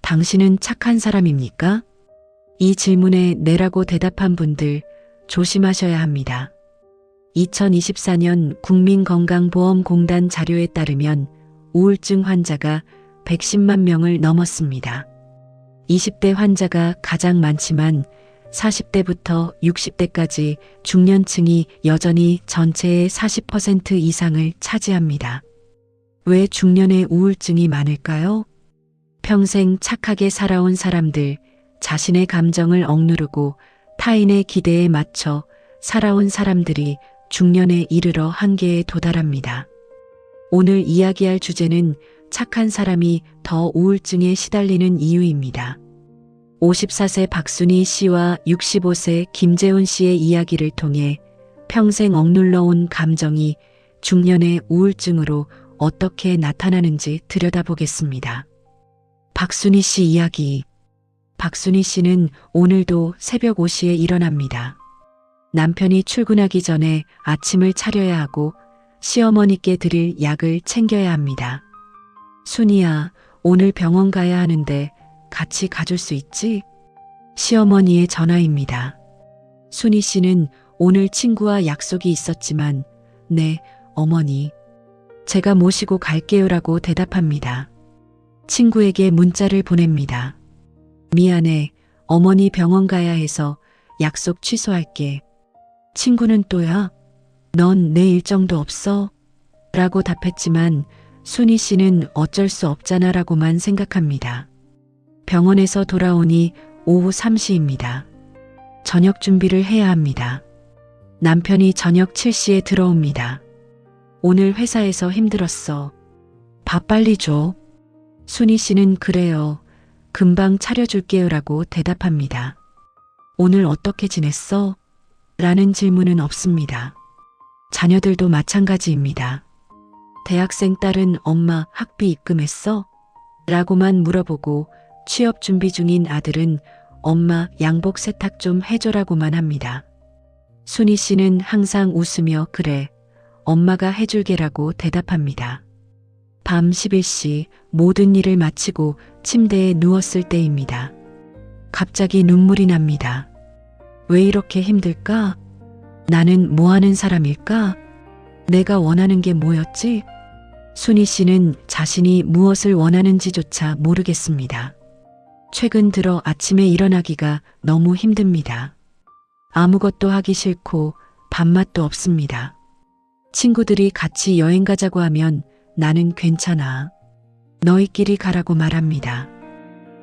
당신은 착한 사람입니까? 이 질문에 네라고 대답한 분들 조심하셔야 합니다. 2024년 국민건강보험공단 자료에 따르면 우울증 환자가 110만 명을 넘었습니다. 20대 환자가 가장 많지만 40대부터 60대까지 중년층이 여전히 전체의 40% 이상을 차지합니다. 왜 중년에 우울증이 많을까요? 평생 착하게 살아온 사람들, 자신의 감정을 억누르고 타인의 기대에 맞춰 살아온 사람들이 중년에 이르러 한계에 도달합니다. 오늘 이야기할 주제는 착한 사람이 더 우울증에 시달리는 이유입니다. 54세 박순희 씨와 65세 김재훈 씨의 이야기를 통해 평생 억눌러온 감정이 중년의 우울증으로 어떻게 나타나는지 들여다보겠습니다. 박순희 씨 이야기. 박순희 씨는 오늘도 새벽 5시에 일어납니다. 남편이 출근하기 전에 아침을 차려야 하고 시어머니께 드릴 약을 챙겨야 합니다. 순이야, 오늘 병원 가야 하는데 같이 가줄 수 있지? 시어머니의 전화입니다. 순희 씨는 오늘 친구와 약속이 있었지만, 네, 어머니. 제가 모시고 갈게요라고 대답합니다. 친구에게 문자를 보냅니다. 미안해, 어머니 병원 가야 해서 약속 취소할게. 친구는 또야? 넌 내 일정도 없어? 라고 답했지만 순희 씨는 어쩔 수 없잖아 라고만 생각합니다. 병원에서 돌아오니 오후 3시입니다. 저녁 준비를 해야 합니다. 남편이 저녁 7시에 들어옵니다. 오늘 회사에서 힘들었어. 밥 빨리 줘. 순희 씨는 그래요. 금방 차려줄게요 라고 대답합니다. 오늘 어떻게 지냈어? 라는 질문은 없습니다. 자녀들도 마찬가지입니다. 대학생 딸은 엄마 학비 입금했어? 라고만 물어보고 취업 준비 중인 아들은 엄마 양복 세탁 좀 해줘라고만 합니다. 순희 씨는 항상 웃으며 그래, 엄마가 해줄게라고 대답합니다. 밤 11시 모든 일을 마치고 침대에 누웠을 때입니다. 갑자기 눈물이 납니다. 왜 이렇게 힘들까? 나는 뭐 하는 사람일까? 내가 원하는 게 뭐였지? 순희 씨는 자신이 무엇을 원하는지조차 모르겠습니다. 최근 들어 아침에 일어나기가 너무 힘듭니다. 아무것도 하기 싫고 밥맛도 없습니다. 친구들이 같이 여행 가자고 하면 나는 괜찮아. 너희끼리 가라고 말합니다.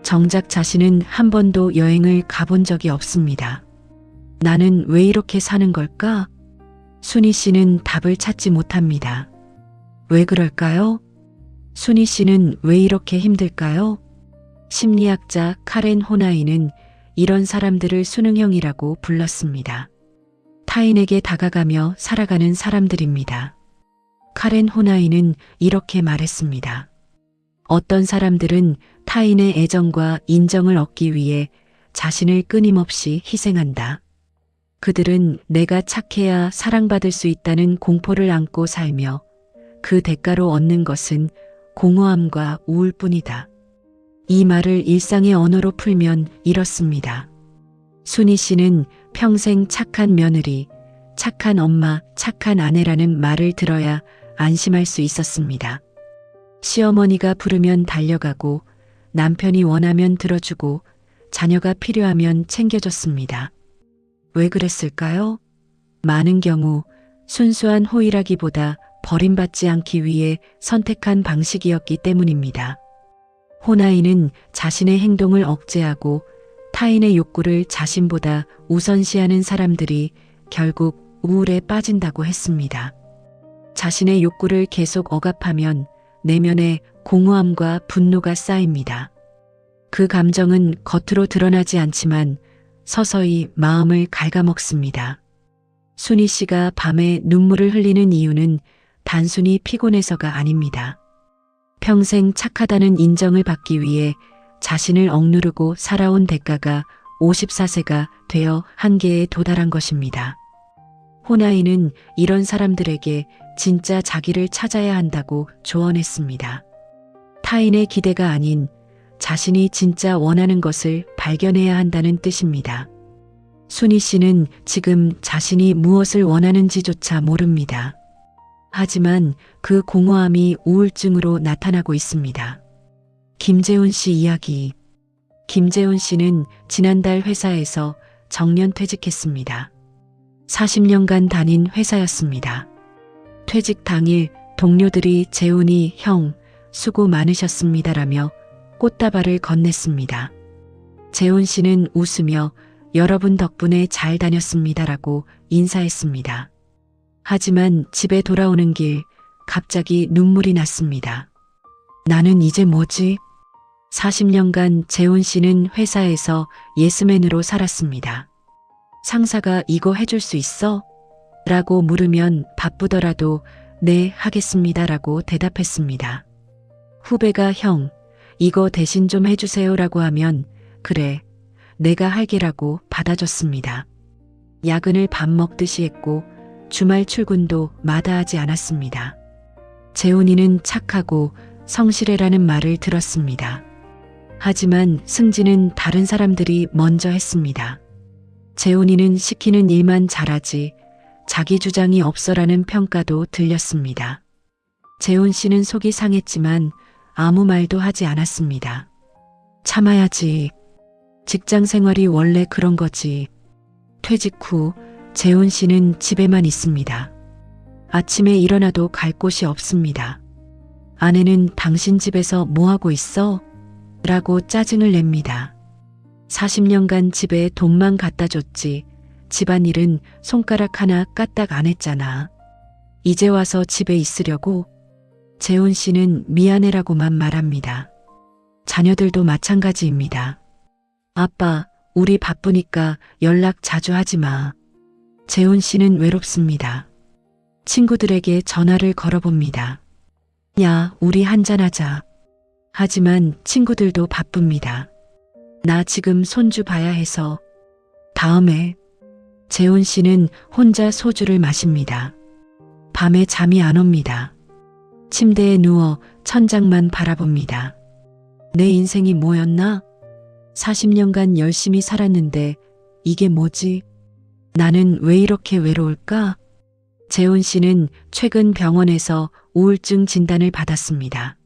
정작 자신은 한 번도 여행을 가본 적이 없습니다. 나는 왜 이렇게 사는 걸까? 순희 씨는 답을 찾지 못합니다. 왜 그럴까요? 순희 씨는 왜 이렇게 힘들까요? 심리학자 카렌 호나이는 이런 사람들을 수능형이라고 불렀습니다. 타인에게 다가가며 살아가는 사람들입니다. 카렌 호나이는 이렇게 말했습니다. 어떤 사람들은 타인의 애정과 인정을 얻기 위해 자신을 끊임없이 희생한다. 그들은 내가 착해야 사랑받을 수 있다는 공포를 안고 살며 그 대가로 얻는 것은 공허함과 우울뿐이다. 이 말을 일상의 언어로 풀면 이렇습니다. 순희 씨는 평생 착한 며느리, 착한 엄마, 착한 아내라는 말을 들어야 안심할 수 있었습니다. 시어머니가 부르면 달려가고 남편이 원하면 들어주고 자녀가 필요하면 챙겨줬습니다. 왜 그랬을까요? 많은 경우 순수한 호의라기보다 버림받지 않기 위해 선택한 방식이었기 때문입니다. 호나이는 자신의 행동을 억제하고 타인의 욕구를 자신보다 우선시하는 사람들이 결국 우울에 빠진다고 했습니다. 자신의 욕구를 계속 억압하면 내면에 공허함과 분노가 쌓입니다. 그 감정은 겉으로 드러나지 않지만 서서히 마음을 갉아먹습니다. 순희 씨가 밤에 눈물을 흘리는 이유는 단순히 피곤해서가 아닙니다. 평생 착하다는 인정을 받기 위해 자신을 억누르고 살아온 대가가 54세가 되어 한계에 도달한 것입니다. 호나이는 이런 사람들에게 진짜 자기를 찾아야 한다고 조언했습니다. 타인의 기대가 아닌 자신이 진짜 원하는 것을 발견해야 한다는 뜻입니다. 순희 씨는 지금 자신이 무엇을 원하는지조차 모릅니다. 하지만 그 공허함이 우울증으로 나타나고 있습니다. 김재훈 씨 이야기. 김재훈 씨는 지난달 회사에서 정년 퇴직했습니다. 40년간 다닌 회사였습니다. 퇴직 당일 동료들이 재훈이 형 수고 많으셨습니다라며 꽃다발을 건넸습니다. 재훈 씨는 웃으며 여러분 덕분에 잘 다녔습니다라고 인사했습니다. 하지만 집에 돌아오는 길 갑자기 눈물이 났습니다. 나는 이제 뭐지? 40년간 재훈 씨는 회사에서 예스맨으로 살았습니다. 상사가 이거 해줄 수 있어? 라고 물으면 바쁘더라도 네, 하겠습니다라고 대답했습니다. 후배가 형, 이거 대신 좀 해주세요 라고 하면 그래, 내가 할게라고 받아줬습니다. 야근을 밥 먹듯이 했고 주말 출근도 마다하지 않았습니다. 재훈이는 착하고 성실해라는 말을 들었습니다. 하지만 승진은 다른 사람들이 먼저 했습니다. 재훈이는 시키는 일만 잘하지 자기 주장이 없어라는 평가도 들렸습니다. 재훈 씨는 속이 상했지만 아무 말도 하지 않았습니다. 참아야지. 직장 생활이 원래 그런 거지. 퇴직 후 재훈 씨는 집에만 있습니다. 아침에 일어나도 갈 곳이 없습니다. 아내는 당신 집에서 뭐하고 있어? 라고 짜증을 냅니다. 40년간 집에 돈만 갖다 줬지 집안일은 손가락 하나 까딱 안 했잖아. 이제 와서 집에 있으려고? 재훈 씨는 미안해라고만 말합니다. 자녀들도 마찬가지입니다. 아빠, 우리 바쁘니까 연락 자주 하지 마. 재훈 씨는 외롭습니다. 친구들에게 전화를 걸어봅니다. 야, 우리 한잔하자. 하지만 친구들도 바쁩니다. 나 지금 손주 봐야 해서. 다음에. 재훈 씨는 혼자 소주를 마십니다. 밤에 잠이 안 옵니다. 침대에 누워 천장만 바라봅니다. 내 인생이 뭐였나? 40년간 열심히 살았는데 이게 뭐지? 나는 왜 이렇게 외로울까? 재훈 씨는 최근 병원에서 우울증 진단을 받았습니다.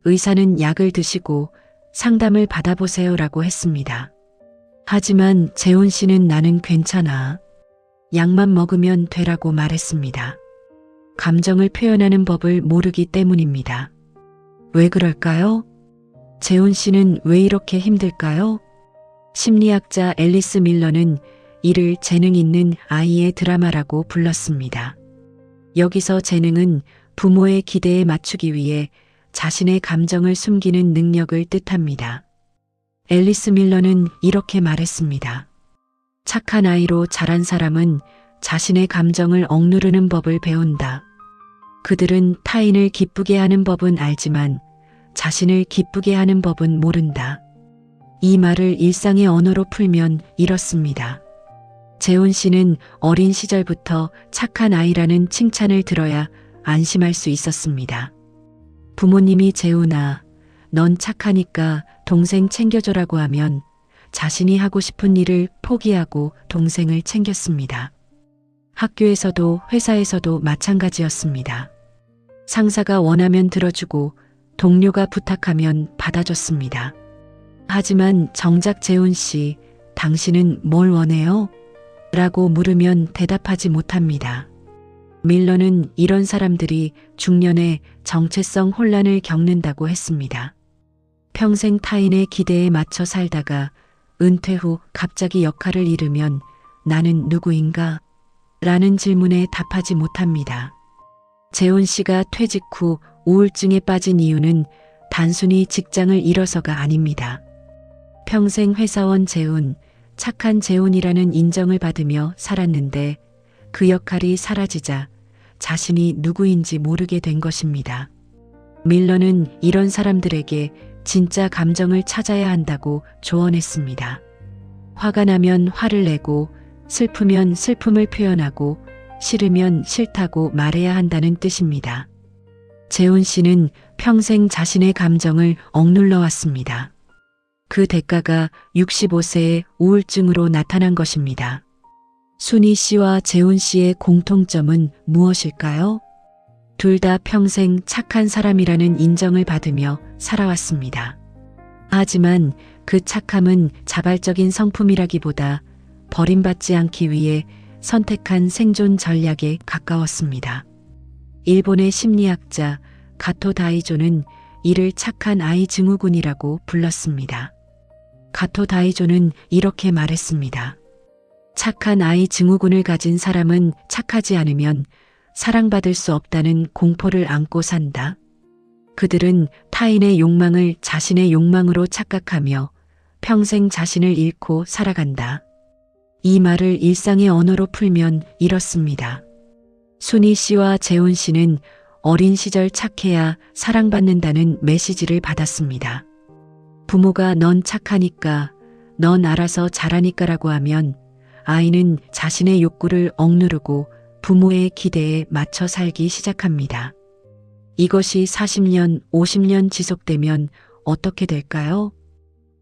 의사는 약을 드시고 상담을 받아보세요라고 했습니다. 하지만 재훈 씨는 나는 괜찮아. 약만 먹으면 되라고 말했습니다. 감정을 표현하는 법을 모르기 때문입니다. 왜 그럴까요? 재훈 씨는 왜 이렇게 힘들까요? 심리학자 앨리스 밀러는 이를 재능 있는 아이의 드라마라고 불렀습니다. 여기서 재능은 부모의 기대에 맞추기 위해 자신의 감정을 숨기는 능력을 뜻합니다. 앨리스 밀러는 이렇게 말했습니다. 착한 아이로 자란 사람은 자신의 감정을 억누르는 법을 배운다. 그들은 타인을 기쁘게 하는 법은 알지만 자신을 기쁘게 하는 법은 모른다. 이 말을 일상의 언어로 풀면 이렇습니다. 재훈 씨는 어린 시절부터 착한 아이라는 칭찬을 들어야 안심할 수 있었습니다. 부모님이 재훈아, 넌 착하니까 동생 챙겨줘라고 하면 자신이 하고 싶은 일을 포기하고 동생을 챙겼습니다. 학교에서도 회사에서도 마찬가지였습니다. 상사가 원하면 들어주고 동료가 부탁하면 받아줬습니다. 하지만 정작 재훈 씨, 당신은 뭘 원해요? 라고 물으면 대답하지 못합니다. 밀러는 이런 사람들이 중년에 정체성 혼란을 겪는다고 했습니다. 평생 타인의 기대에 맞춰 살다가 은퇴 후 갑자기 역할을 잃으면 나는 누구인가? 라는 질문에 답하지 못합니다. 재훈 씨가 퇴직 후 우울증에 빠진 이유는 단순히 직장을 잃어서가 아닙니다. 평생 회사원 재훈, 착한 재훈이라는 인정을 받으며 살았는데 그 역할이 사라지자 자신이 누구인지 모르게 된 것입니다. 밀러는 이런 사람들에게 진짜 감정을 찾아야 한다고 조언했습니다. 화가 나면 화를 내고 슬프면 슬픔을 표현하고 싫으면 싫다고 말해야 한다는 뜻입니다. 재훈 씨는 평생 자신의 감정을 억눌러 왔습니다. 그 대가가 65세의 우울증으로 나타난 것입니다. 순희 씨와 재훈 씨의 공통점은 무엇일까요? 둘 다 평생 착한 사람이라는 인정을 받으며 살아왔습니다. 하지만 그 착함은 자발적인 성품이라기보다 버림받지 않기 위해 선택한 생존 전략에 가까웠습니다. 일본의 심리학자 가토 다이조는 이를 착한 아이 증후군이라고 불렀습니다. 가토 다이조는 이렇게 말했습니다. 착한 아이 증후군을 가진 사람은 착하지 않으면 사랑받을 수 없다는 공포를 안고 산다. 그들은 타인의 욕망을 자신의 욕망으로 착각하며 평생 자신을 잃고 살아간다. 이 말을 일상의 언어로 풀면 이렇습니다. 순희 씨와 재훈 씨는 어린 시절 착해야 사랑받는다는 메시지를 받았습니다. 부모가 넌 착하니까, 넌 알아서 잘하니까라고 하면 아이는 자신의 욕구를 억누르고 부모의 기대에 맞춰 살기 시작합니다. 이것이 40년, 50년 지속되면 어떻게 될까요?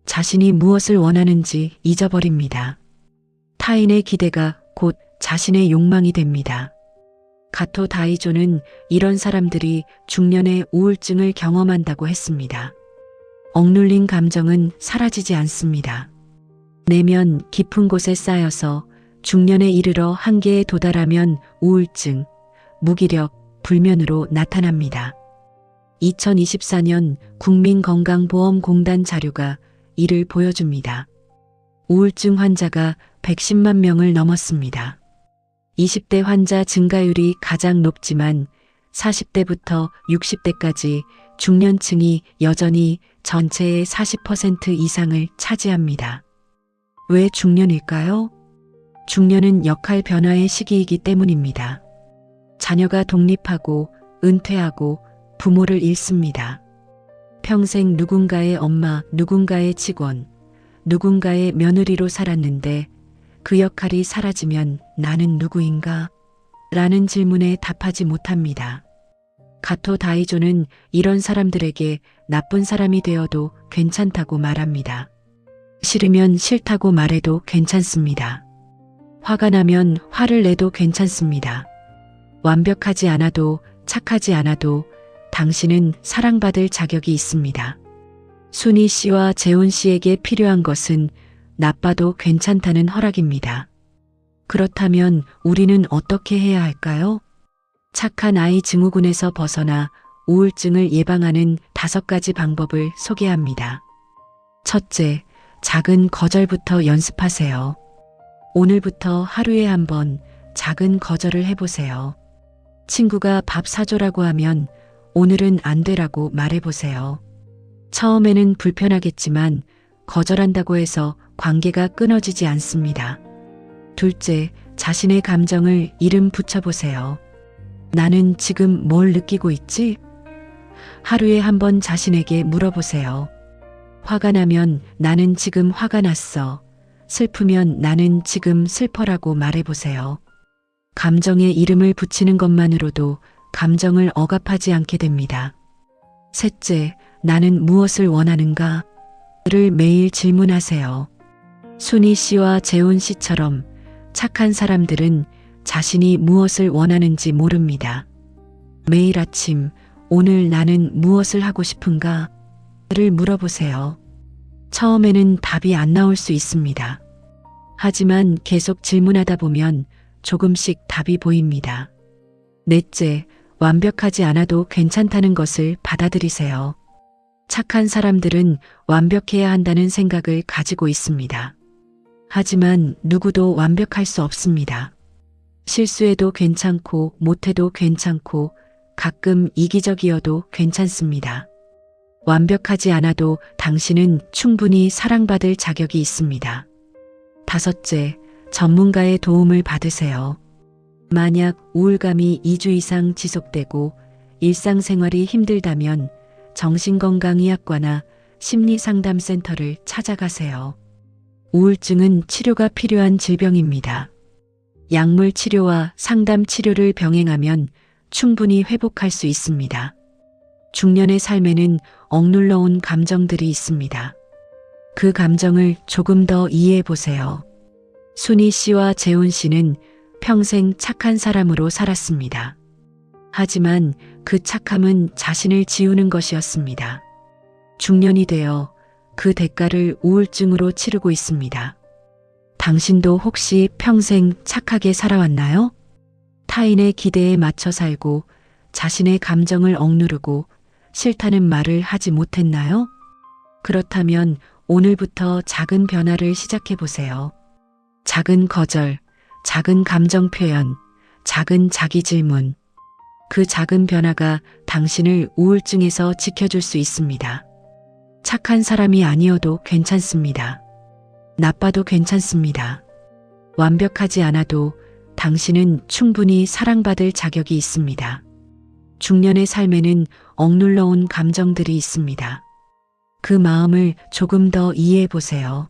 자신이 무엇을 원하는지 잊어버립니다. 타인의 기대가 곧 자신의 욕망이 됩니다. 가토 다이조는 이런 사람들이 중년의 우울증을 경험한다고 했습니다. 억눌린 감정은 사라지지 않습니다. 내면 깊은 곳에 쌓여서 중년에 이르러 한계에 도달하면 우울증, 무기력, 불면으로 나타납니다. 2024년 국민건강보험공단 자료가 이를 보여줍니다. 우울증 환자가 110만 명을 넘었습니다. 20대 환자 증가율이 가장 높지만 40대부터 60대까지 중년층이 여전히 전체의 40% 이상을 차지합니다. 왜 중년일까요? 중년은 역할 변화의 시기이기 때문입니다. 자녀가 독립하고 은퇴하고 부모를 잃습니다. 평생 누군가의 엄마, 누군가의 직원, 누군가의 며느리로 살았는데 그 역할이 사라지면 나는 누구인가? 라는 질문에 답하지 못합니다. 가토 다이조는 이런 사람들에게 나쁜 사람이 되어도 괜찮다고 말합니다. 싫으면 싫다고 말해도 괜찮습니다. 화가 나면 화를 내도 괜찮습니다. 완벽하지 않아도 착하지 않아도 당신은 사랑받을 자격이 있습니다. 순희 씨와 재훈 씨에게 필요한 것은 나빠도 괜찮다는 허락입니다. 그렇다면 우리는 어떻게 해야 할까요? 착한 아이 증후군에서 벗어나 우울증을 예방하는 5가지 방법을 소개합니다. 첫째, 작은 거절부터 연습하세요. 오늘부터 하루에 한 번 작은 거절을 해보세요. 친구가 밥 사줘라고 하면 오늘은 안 되라고 말해보세요. 처음에는 불편하겠지만 거절한다고 해서 관계가 끊어지지 않습니다. 둘째, 자신의 감정을 이름 붙여보세요. 나는 지금 뭘 느끼고 있지? 하루에 한 번 자신에게 물어보세요. 화가 나면 나는 지금 화가 났어. 슬프면 나는 지금 슬퍼라고 말해보세요. 감정에 이름을 붙이는 것만으로도 감정을 억압하지 않게 됩니다. 셋째, 나는 무엇을 원하는가? 를 매일 질문하세요. 순희 씨와 재훈 씨처럼 착한 사람들은 자신이 무엇을 원하는지 모릅니다. 매일 아침, 오늘 나는 무엇을 하고 싶은가? 를 물어보세요. 처음에는 답이 안 나올 수 있습니다. 하지만 계속 질문하다 보면 조금씩 답이 보입니다. 넷째, 완벽하지 않아도 괜찮다는 것을 받아들이세요. 착한 사람들은 완벽해야 한다는 생각을 가지고 있습니다. 하지만 누구도 완벽할 수 없습니다. 실수해도 괜찮고 못해도 괜찮고 가끔 이기적이어도 괜찮습니다. 완벽하지 않아도 당신은 충분히 사랑받을 자격이 있습니다. 다섯째, 전문가의 도움을 받으세요. 만약 우울감이 2주 이상 지속되고 일상생활이 힘들다면 정신건강의학과나 심리상담센터를 찾아가세요. 우울증은 치료가 필요한 질병입니다. 약물 치료와 상담 치료를 병행하면 충분히 회복할 수 있습니다. 중년의 삶에는 억눌러온 감정들이 있습니다. 그 감정을 조금 더 이해해 보세요. 순희 씨와 재훈 씨는 평생 착한 사람으로 살았습니다. 하지만 그 착함은 자신을 지우는 것이었습니다. 중년이 되어 그 대가를 우울증으로 치르고 있습니다. 당신도 혹시 평생 착하게 살아왔나요? 타인의 기대에 맞춰 살고 자신의 감정을 억누르고 싫다는 말을 하지 못했나요? 그렇다면 오늘부터 작은 변화를 시작해 보세요. 작은 거절, 작은 감정 표현, 작은 자기 질문. 그 작은 변화가 당신을 우울증에서 지켜줄 수 있습니다. 착한 사람이 아니어도 괜찮습니다. 나빠도 괜찮습니다. 완벽하지 않아도 당신은 충분히 사랑받을 자격이 있습니다. 중년의 삶에는 억눌러온 감정들이 있습니다. 그 마음을 조금 더 이해해 보세요.